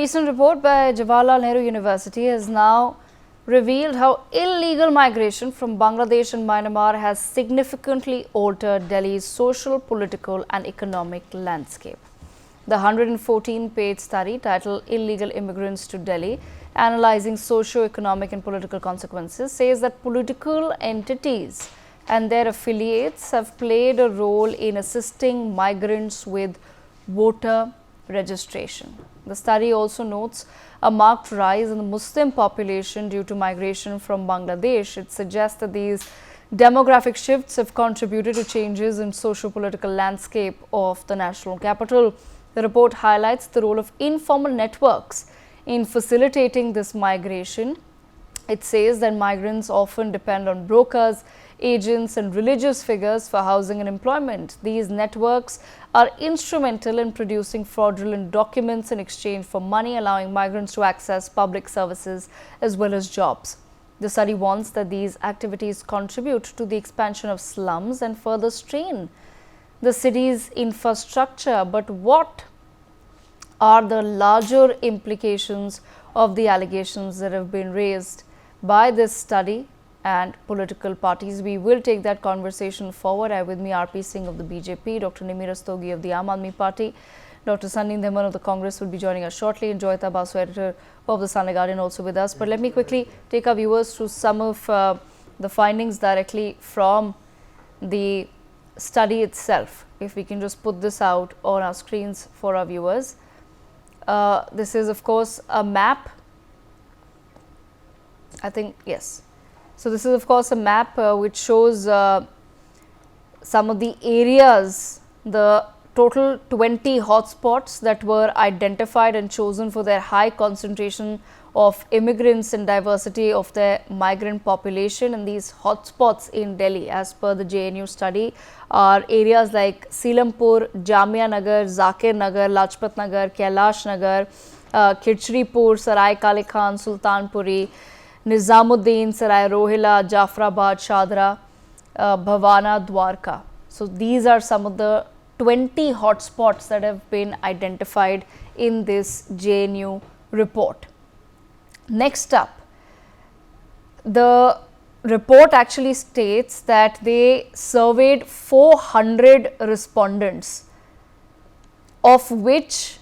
recent report by Jawaharlal Nehru University has now revealed how illegal migration from Bangladesh and Myanmar has significantly altered Delhi's social, political and economic landscape. The 114-page study titled Illegal Immigrants to Delhi, Analyzing Socio-Economic and Political Consequences, says that political entities and their affiliates have played a role in assisting migrants with voter registration. The study also notes a marked rise in the Muslim population due to migration from Bangladesh. It suggests that these demographic shifts have contributed to changes in socio-political landscape of the national capital. The report highlights the role of informal networks in facilitating this migration. It says that migrants often depend on brokers, agents and religious figures for housing and employment. These networks are instrumental in producing fraudulent documents in exchange for money, allowing migrants to access public services as well as jobs. The study warns that these activities contribute to the expansion of slums and further strain the city's infrastructure. But what are the larger implications of the allegations that have been raised by this study and political parties? We will take that conversation forward. I have with me RP Singh of the BJP, Dr. Nimmi Rastogi of the Aam Aadmi Party, Dr. Sunny Dhemman of the Congress will be joining us shortly, and Joyita Basu, editor of the Sunday Guardian, also with us. But let me quickly take our viewers through some of the findings directly from the study itself. If we can just put this out on our screens for our viewers. This is, of course, a map. I think, yes. So, this is of course a map which shows some of the areas, the total 20 hotspots that were identified and chosen for their high concentration of immigrants and diversity of their migrant population. And these hotspots in Delhi, as per the JNU study, are areas like Seelampur, Jamia Nagar, Zakir Nagar, Lajpat Nagar, Kailash Nagar, Khichripur, Sarai Kale Khan, Sultanpuri, Nizamuddin, Sarai Rohila, Jafrabad, Shadra, Bhavana, Dwarka. So, these are some of the 20 hotspots that have been identified in this JNU report. Next up, the report actually states that they surveyed 400 respondents, of which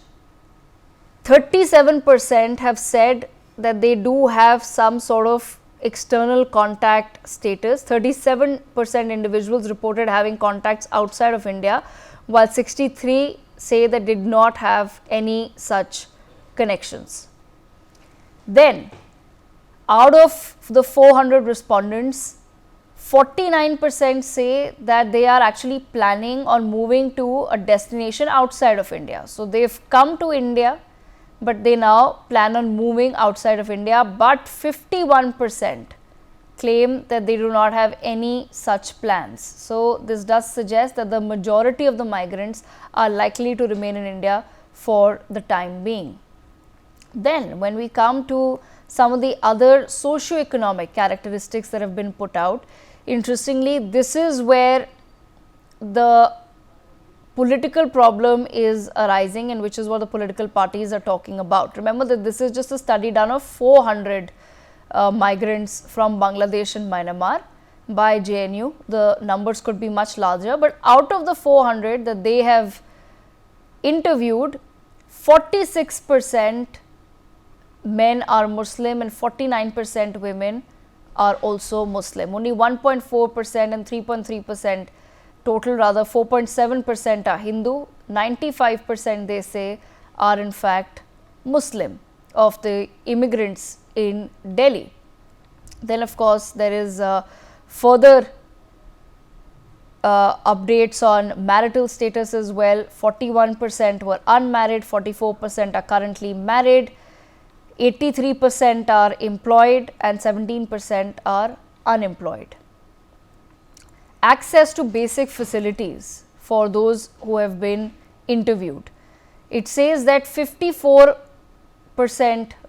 37% have said that they do have some sort of external contact status. 37% individuals reported having contacts outside of India, while 63 say that did not have any such connections. Then, out of the 400 respondents, 49% say that they are actually planning on moving to a destination outside of India. So, they have come to India, but they now plan on moving outside of India, but 51% claim that they do not have any such plans. So, this does suggest that the majority of the migrants are likely to remain in India for the time being. Then, when we come to some of the other socio-economic characteristics that have been put out, interestingly, this is where the political problem is arising, and which is what the political parties are talking about. Remember that this is just a study done of 400 migrants from Bangladesh and Myanmar by JNU. The numbers could be much larger, but out of the 400 that they have interviewed, 46% men are Muslim and 49% women are also Muslim. Only 1.4% and 3.3%, total rather 4.7% are Hindu, 95% they say are in fact Muslim of the immigrants in Delhi. Then of course, there is further updates on marital status as well. 41% were unmarried, 44% are currently married, 83% are employed and 17% are unemployed. Access to basic facilities for those who have been interviewed. It says that 54%,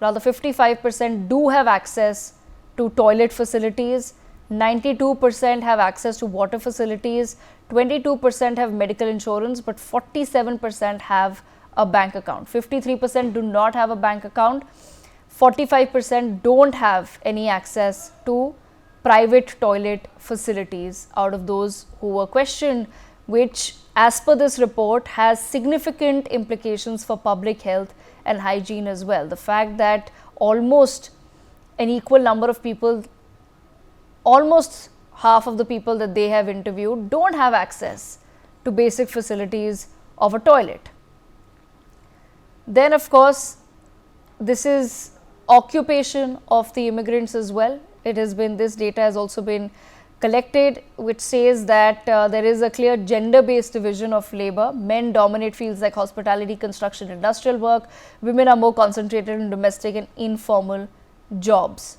rather 55% do have access to toilet facilities, 92% have access to water facilities, 22% have medical insurance, but 47% have a bank account. 53% do not have a bank account. 45% don't have any access to private toilet facilities out of those who were questioned, which, as per this report, has significant implications for public health and hygiene as well. The fact that almost an equal number of people, almost half of the people that they have interviewed, don't have access to basic facilities of a toilet. Then, of course, this is occupation of the immigrants as well. It has been, this data has also been collected, which says that there is a clear gender-based division of labor. Men dominate fields like hospitality, construction, industrial work. Women are more concentrated in domestic and informal jobs.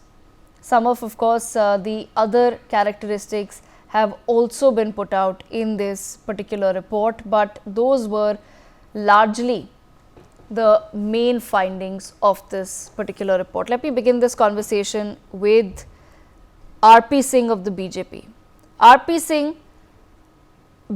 Some of course, the other characteristics have also been put out in this particular report, but those were largely the main findings of this particular report. Let me begin this conversation with R.P. Singh of the BJP. R.P. Singh,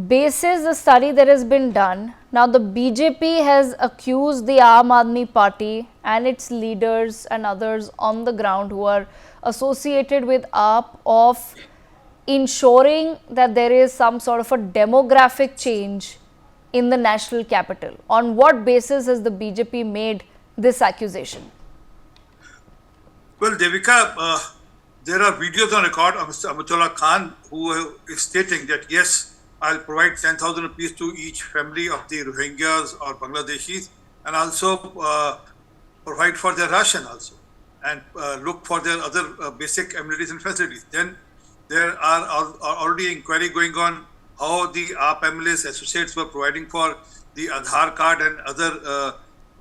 bases the study that has been done, now the BJP has accused the Aam Aadmi Party and its leaders and others on the ground who are associated with AAP of ensuring that there is some sort of a demographic change in the national capital. On what basis has the BJP made this accusation? Well, Devika, there are videos on record of Mr. Amatullah Khan who is stating that yes, I'll provide 10,000 rupees to each family of the Rohingyas or Bangladeshis, and also provide for their ration also, and look for their other basic amenities and facilities. Then there are already inquiry going on how the AAP MLAs associates were providing for the Aadhaar card and other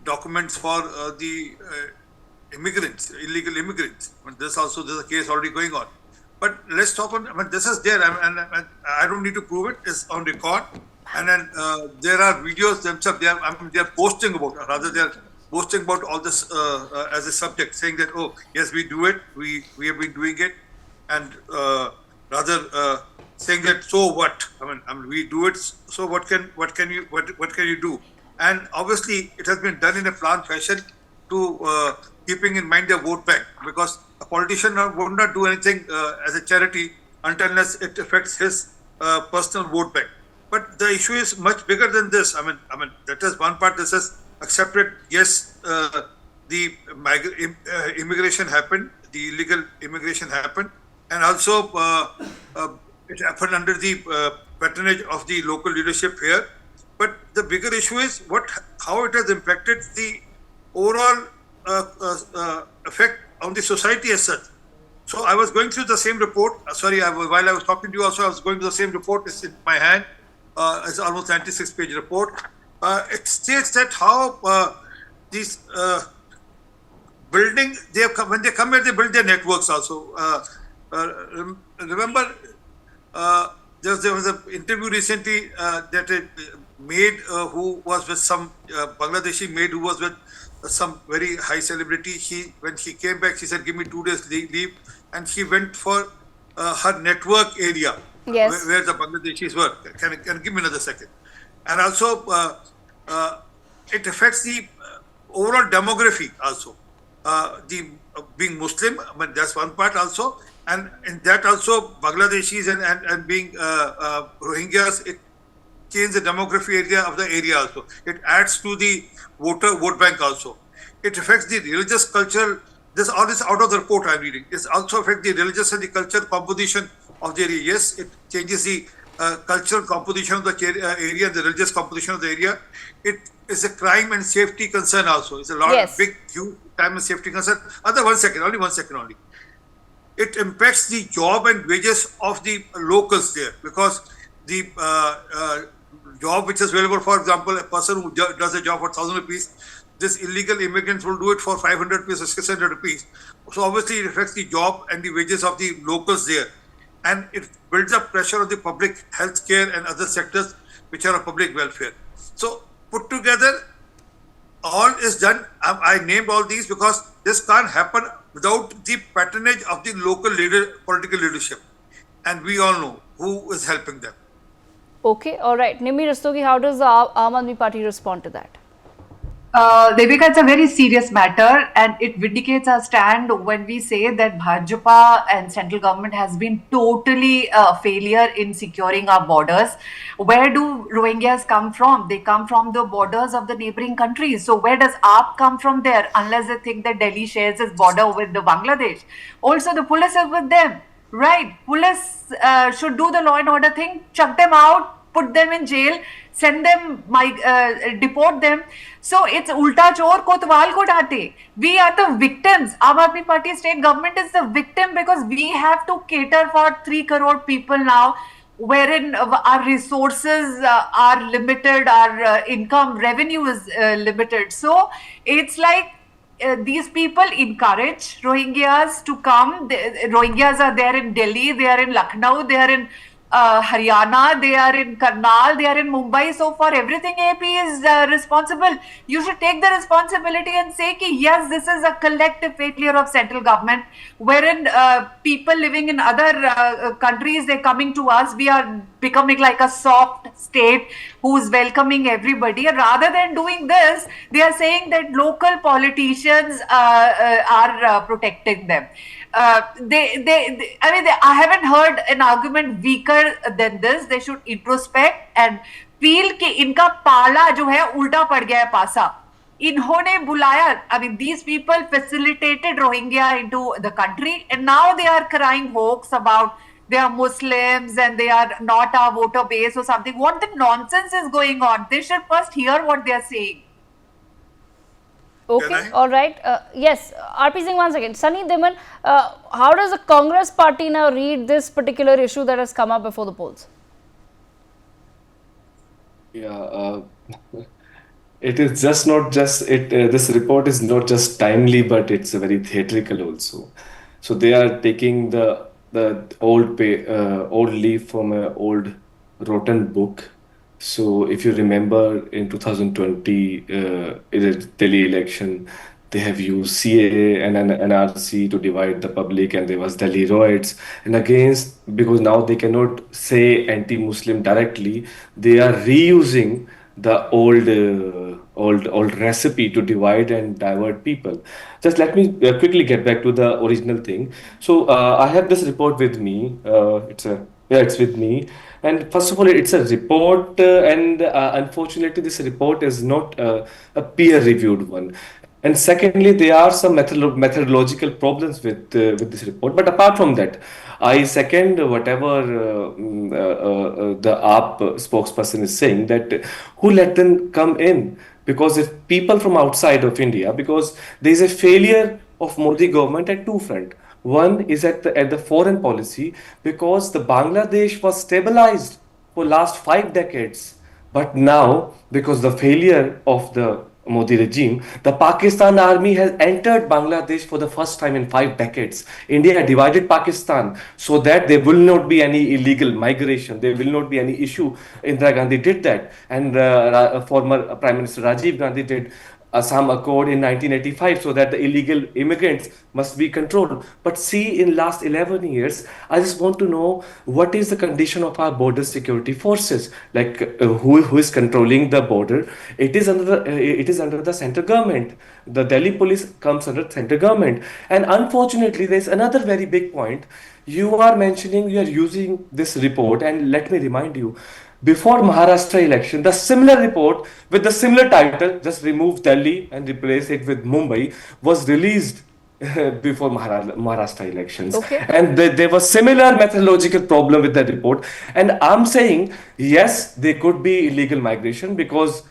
documents for the immigrants, illegal immigrants. I mean, there's a case already going on. But let's talk on, I mean, this is there, and I don't need to prove it, it's on record. And then there are videos themselves, they are posting about, rather they are posting about all this as a subject, saying that, oh, yes, we do it, we have been doing it, and rather saying that, so what? I mean, we do it, so what can you do? And obviously, it has been done in a planned fashion to keeping in mind their vote bank, because a politician would not do anything as a charity unless it affects his personal vote bank. But the issue is much bigger than this. I mean that is one part. This is accepted. Yes, the immigration happened, the illegal immigration happened, and also it happened under the patronage of the local leadership here. But the bigger issue is how it has impacted the overall effect on the society as such. So I was going through the same report. While I was talking to you also, I was going through the same report. It's in my hand. It's almost 96-page report. It states that how these building, when they come here, they build their networks also. Remember, there was an interview recently that a maid who was with some Bangladeshi maid who was with some very high celebrity. When she came back, she said, "Give me 2 days leave," and she went for her network area, yes, where the Bangladeshis were. Can you give me another second? And also, it affects the overall demography also. Being Muslim, I mean, that's one part also. And in that also, Bangladeshis and being Rohingyas, it changes the demography of the area also. It adds to the vote bank also. It affects the religious culture. All this out of the report I'm reading. It also affects the religious and the cultural composition of the area. Yes, it changes the cultural composition of the area, the religious composition of the area. It is a crime and safety concern also. It's a lot of big, huge crime and safety concern. Only 1 second. It impacts the job and wages of the locals there, because the job which is available, for example, a person who does a job for 1,000 rupees, this illegal immigrants will do it for 500 rupees or 600 rupees. So obviously it affects the job and the wages of the locals there. And it builds up pressure on the public health care and other sectors which are of public welfare. So put together, all is done. I named all these because this can't happen without the patronage of the local political leadership. And we all know who is helping them. Okay, all right. Nimi Rastogi, how does the Aam Aadmi Party respond to that? Devika, it's a very serious matter, and it vindicates our stand when we say that Bharjapa and central government has been totally a failure in securing our borders. Where do Rohingyas come from? They come from the borders of the neighboring countries. So where does AAP come from there? Unless they think that Delhi shares its border with the Bangladesh. Also, the police is with them. Right, police should do the law and order thing, chuck them out, put them in jail, send them, deport them. So it's ulta chor kotwal ko date. We are the victims. Aam Aadmi Party state government is the victim because we have to cater for 3 crore people now, wherein our resources are limited, our income revenue is limited. So it's like these people encourage Rohingyas to come. Rohingyas are there in Delhi, they are in Lucknow, they are in Haryana, they are in Karnal, they are in Mumbai. So for everything AP is responsible. You should take the responsibility and say ki yes, this is a collective failure of central government, wherein people living in other countries, they're coming to us. We are becoming like a soft state who's welcoming everybody. And rather than doing this, they are saying that local politicians are protecting them. I haven't heard an argument weaker than this. They should introspect and feel कि इनका पाला जो है उल्टा पड़ गया है पासा. इन्होंने बुलाया, I mean, these people facilitated Rohingya into the country, and now they are crying hoax about they are Muslims and they are not our voter base or something. What the nonsense is going on? They should first hear what they are saying. Okay, all right. Yes, RP Singh, once again. Sunny Dhiman, how does the Congress party now read this particular issue that has come up before the polls? Yeah, it is just not just it. This report is not just timely, but it's very theatrical also. So they are taking the old leaf from an old rotten book. So if you remember in 2020, in the Delhi election, they have used CAA and an NRC to divide the public, and there was Delhi riots. And against, because now they cannot say anti-Muslim directly, they are reusing the old recipe to divide and divert people. Just let me quickly get back to the original thing. So I have this report with me. It's with me. And first of all, it's a report, and unfortunately, this report is not a peer-reviewed one. And secondly, there are some methodological problems with this report. But apart from that, I second whatever the AAP spokesperson is saying, that who let them come in? Because if people from outside of India, because there is a failure of Modi government at two fronts. One is at the foreign policy, because the Bangladesh was stabilized for last 5 decades. But now, because the failure of the Modi regime, the Pakistan army has entered Bangladesh for the first time in 5 decades. India divided Pakistan so that there will not be any illegal migration, there will not be any issue. Indira Gandhi did that, and former Prime Minister Rajiv Gandhi did Assam Accord in 1985, so that the illegal immigrants must be controlled. But see, in last 11 years, I just want to know what is the condition of our border security forces, like who is controlling the border. It is under the central government. The Delhi police comes under central government. And unfortunately, there's another very big point. You are mentioning, you are using this report, and let me remind you, before Maharashtra election, the similar report with the similar title, just remove Delhi and replace it with Mumbai, was released before Maharashtra elections. Okay. And there was similar methodological problem with that report. And I'm saying, yes, there could be illegal migration, because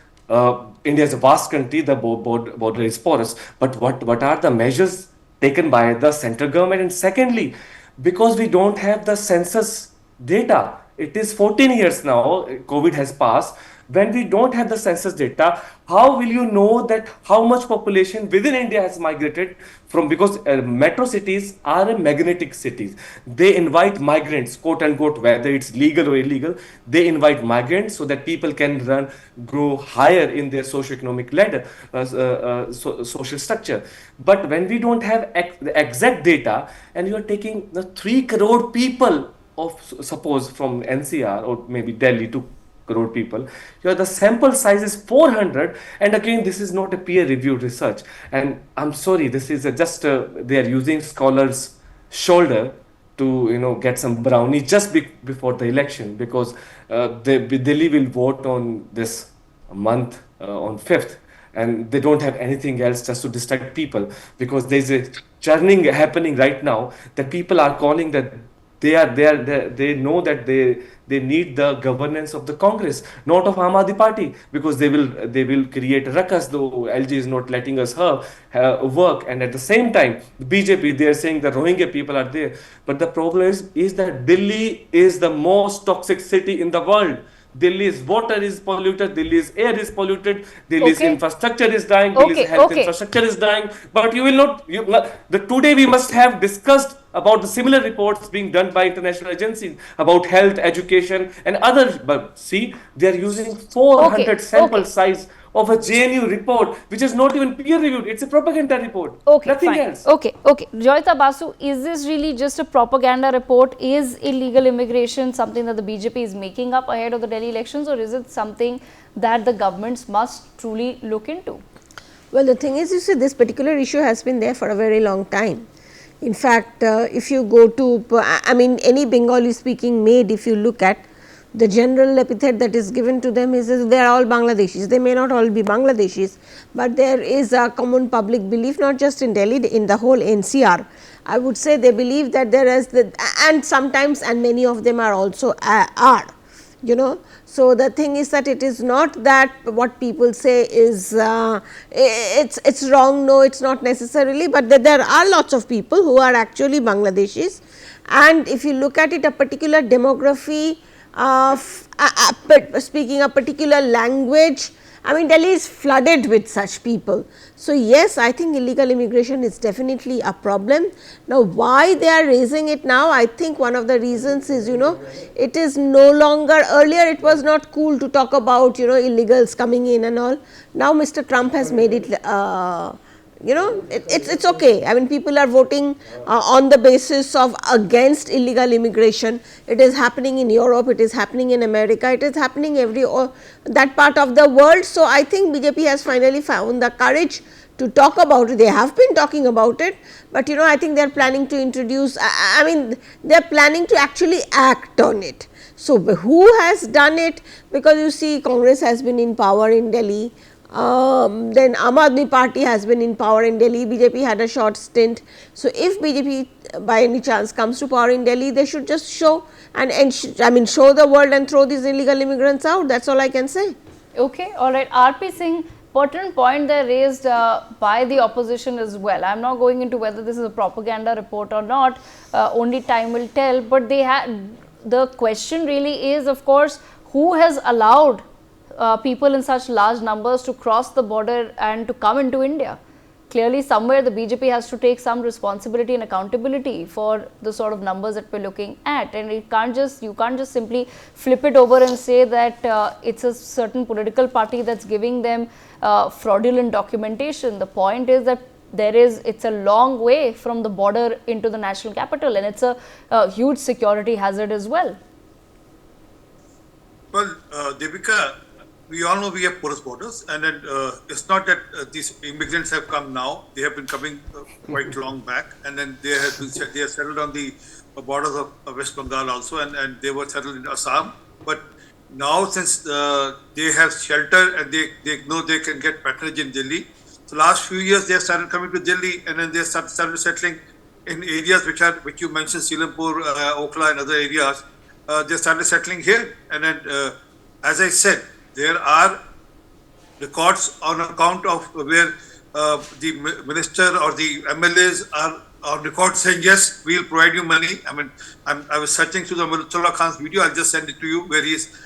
India is a vast country, the border is porous. But what are the measures taken by the central government? And secondly, because we don't have the census data, it is 14 years now, COVID has passed. When we don't have the census data, how will you know that how much population within India has migrated from, because metro cities are magnetic cities. They invite migrants, quote unquote, whether it's legal or illegal, they invite migrants so that people can grow higher in their socioeconomic ladder, social structure. But when we don't have the exact data, and you are taking the 3 crore people of, suppose, from NCR or maybe Delhi to crore people. Here the sample size is 400, and again this is not a peer-reviewed research. And I'm sorry, this is just they are using scholars' shoulder to get some brownie just before the election, because Delhi will vote on this month on 5th, and they don't have anything else just to distract people, because there's a churning happening right now that people are calling that they know that they need the governance of the Congress, not of Aam Aadmi Party, because they will create a ruckus, though LG is not letting us work. And at the same time, BJP, they are saying the Rohingya people are there, but the problem is that Delhi is the most toxic city in the world. Delhi's water is polluted, Delhi's air is polluted, Delhi's Okay. infrastructure is dying, Delhi's Okay, health okay. infrastructure is dying. But you will not. Today we must have discussed about the similar reports being done by international agencies about health, education, and others. But see, they are using 400 Okay, sample okay. size of a JNU report, which is not even peer reviewed. It's a propaganda report. Okay, Nothing fine. else. Okay, okay. Joyita Basu, is this really just a propaganda report? Is illegal immigration something that the BJP is making up ahead of the Delhi elections, or is it something that the governments must truly look into? Well, the thing is, you see, this particular issue has been there for a very long time. In fact, if you go to, I mean, any Bengali speaking maid, if you look at, the general epithet that is given to them is they are all Bangladeshis. They may not all be Bangladeshis, but there is a common public belief, not just in Delhi, in the whole NCR. I would say they believe that there is, and sometimes, and many of them are also are. So the thing is that it is not that what people say is it's wrong. No, it's not necessarily, but there are lots of people who are actually Bangladeshis, and if you look at it, a particular demography, speaking a particular language, I mean, Delhi is flooded with such people. So yes, I think illegal immigration is definitely a problem. Now, why they are raising it now? I think one of the reasons is, it is no longer, earlier it was not cool to talk about, illegals coming in and all. Now, Mr. Trump has made it, it's okay. I mean, people are voting on the basis of against illegal immigration. It is happening in Europe, it is happening in America, it is happening that part of the world. So I think BJP has finally found the courage to talk about it. They have been talking about it, but I think they are planning to introduce, I mean, they are planning to actually act on it. So who has done it? Because you see, Congress has been in power in Delhi. Then Aam Aadmi Party has been in power in Delhi, BJP had a short stint. So if BJP by any chance comes to power in Delhi, they should just show show the world and throw these illegal immigrants out. That's all I can say. Okay, all right. RP Singh, pertinent point there raised by the opposition as well. I'm not going into whether this is a propaganda report or not, only time will tell, but the question really is, of course, who has allowed people in such large numbers to cross the border and to come into India? Clearly, somewhere the BJP has to take some responsibility and accountability for the sort of numbers that we're looking at, and you can't just simply flip it over and say that it's a certain political party that's giving them fraudulent documentation. The point is that it's a long way from the border into the national capital, and it's a huge security hazard as well. Well, Deepika, we all know we have porous borders, and then it's not that these immigrants have come now. They have been coming quite long back, and then they have settled on the borders of West Bengal also, and they were settled in Assam. But now, since they have shelter and they know they can get patronage in Delhi, so last few years they have started coming to Delhi, and then they started settling in areas which you mentioned, Silampur, Okhla, and other areas. They started settling here, and then as I said, there are records on account of where the minister or the MLAs are on record saying, yes, we'll provide you money. I mean, I was searching through the Mullah Khan's video. I'll just send it to you, where he's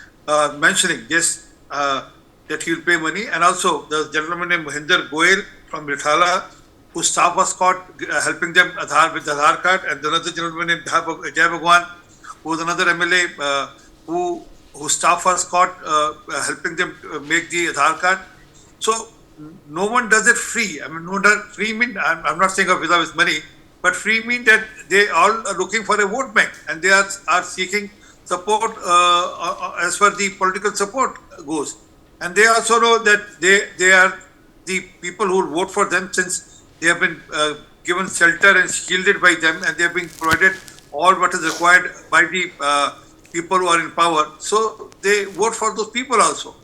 mentioning, yes, that he'll pay money. And also, the gentleman named Mohinder Goel from Rithala, whose staff was caught helping them with Aadhaar card, and another gentleman named Jai Bhagwan, who was another MLA whose staff was caught helping them make the Aadhaar card. So no one does it free. I mean, free mean, I'm not saying with money, but free mean that they all are looking for a vote bank, and they are seeking support as far the political support goes. And they also know that they are the people who will vote for them, since they have been given shelter and shielded by them, and they have been provided all what is required by the people who are in power. So they vote for those people also.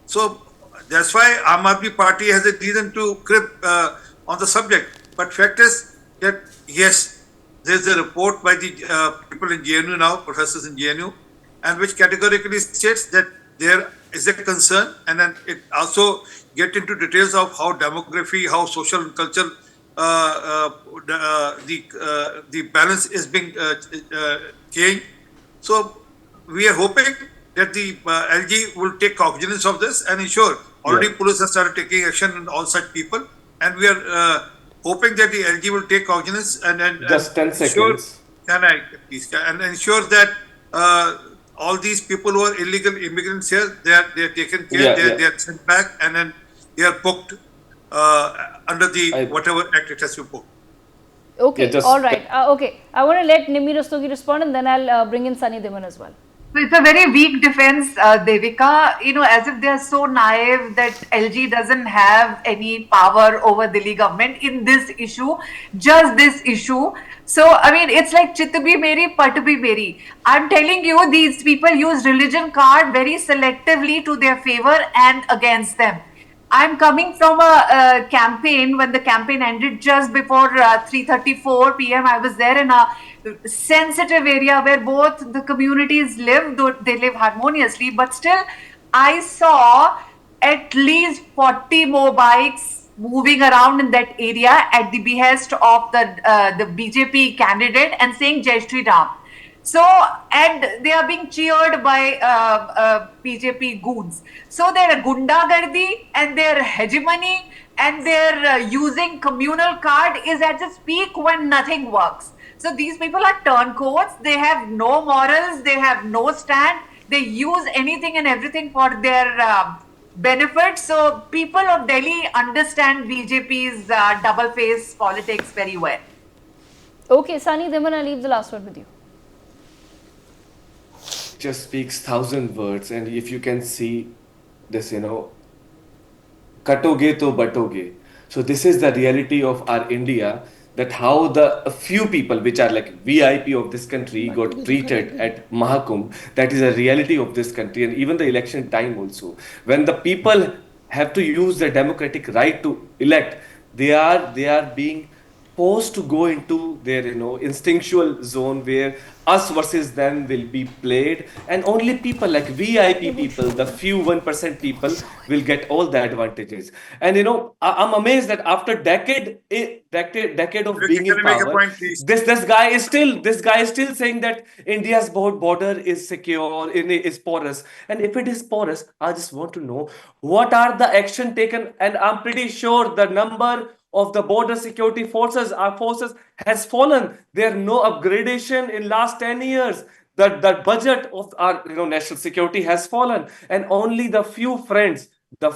So that's why Aam Aadmi Party has a reason to crib on the subject. But fact is that yes, there's a report by the people in JNU now, professors in JNU, and which categorically states that there is a concern, and then it also get into details of how demography, how social and cultural the balance is being changed. So we are hoping that the LG will take cognizance of this and ensure. Already police has started taking action on all such people, and we are hoping that the LG will take cognizance and Just 10 ensure, seconds. and ensure that all these people who are illegal immigrants here, they are taken care, they are sent back, and then they are booked under the whatever act it has to book. Okay, just- all right. Okay, I want to let Nimmi Rastogi respond, and then I'll bring in Sunny Dhiman as well. So it's a very weak defense, Devika. You know, as if they are so naive that LG doesn't have any power over Delhi government in this issue, just this issue. So, I mean, it's like Chit bhi meri, Pat bhi meri. I'm telling you, these people use religion card very selectively to their favor and against them. I'm coming from a campaign when the campaign ended just before 3:34 p.m. I was there in a sensitive area where both the communities live, though they live harmoniously, but still I saw at least 40 motorbikes moving around in that area at the behest of the BJP candidate and saying Jai Shri Ram. So, and they are being cheered by BJP goons. So their gundagardi and their hegemony and their using communal card is at its peak when nothing works. So these people are turncoats. They have no morals. They have no stand. They use anything and everything for their benefit. So people of Delhi understand BJP's double-faced politics very well. Okay, Sunny Dhiman, I'll leave the last word with you. Just speaks 1,000 words, and if you can see this, katoge to batoge. So this is the reality of our India, that how a few people which are like VIP of this country got treated at Mahakumbh. That is a reality of this country, and even the election time also, when the people have to use their democratic right to elect, they are being forced to go into their instinctual zone where us versus them will be played, and only people like VIP people, the few 1% people, will get all the advantages. And I'm amazed that after decade of being in Can I make a power, point, please? this guy is still saying that India's border is secure, is porous. And if it is porous, I just want to know what are the action taken. And I'm pretty sure the number of the border security forces, our forces, has fallen. There no upgradation in last 10 years. The budget of our national security has fallen, and only the few friends, the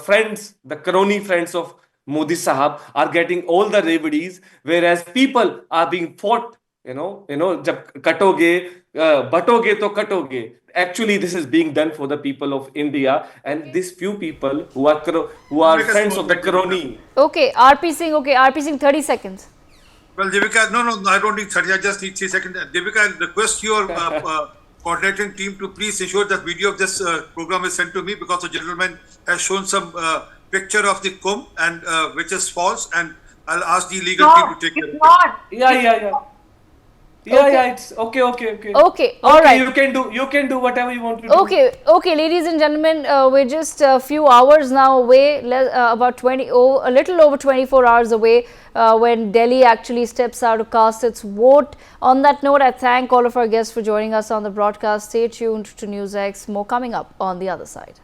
crony friends of Modi Sahab are getting all the revenues, whereas people are being fought. Jab katoge, batoge to katoge. Actually, this is being done for the people of India, and these few people who are friends of the crony. Okay, RP Singh, 30 seconds. Well, Devika, no, I don't need 30. I just need 3 seconds. Devika, I request your coordinating team to please ensure that video of this program is sent to me, because the gentleman has shown some picture of the Kumbh and which is false, and I'll ask the legal team to take care of it. Not. Yeah, it's okay. Okay, all right. You can do whatever you want to do. Okay, ladies and gentlemen, we're just a few hours now away, about a little over 24 hours away, when Delhi actually steps out to cast its vote. On that note, I thank all of our guests for joining us on the broadcast. Stay tuned to NewsX. More coming up on the other side.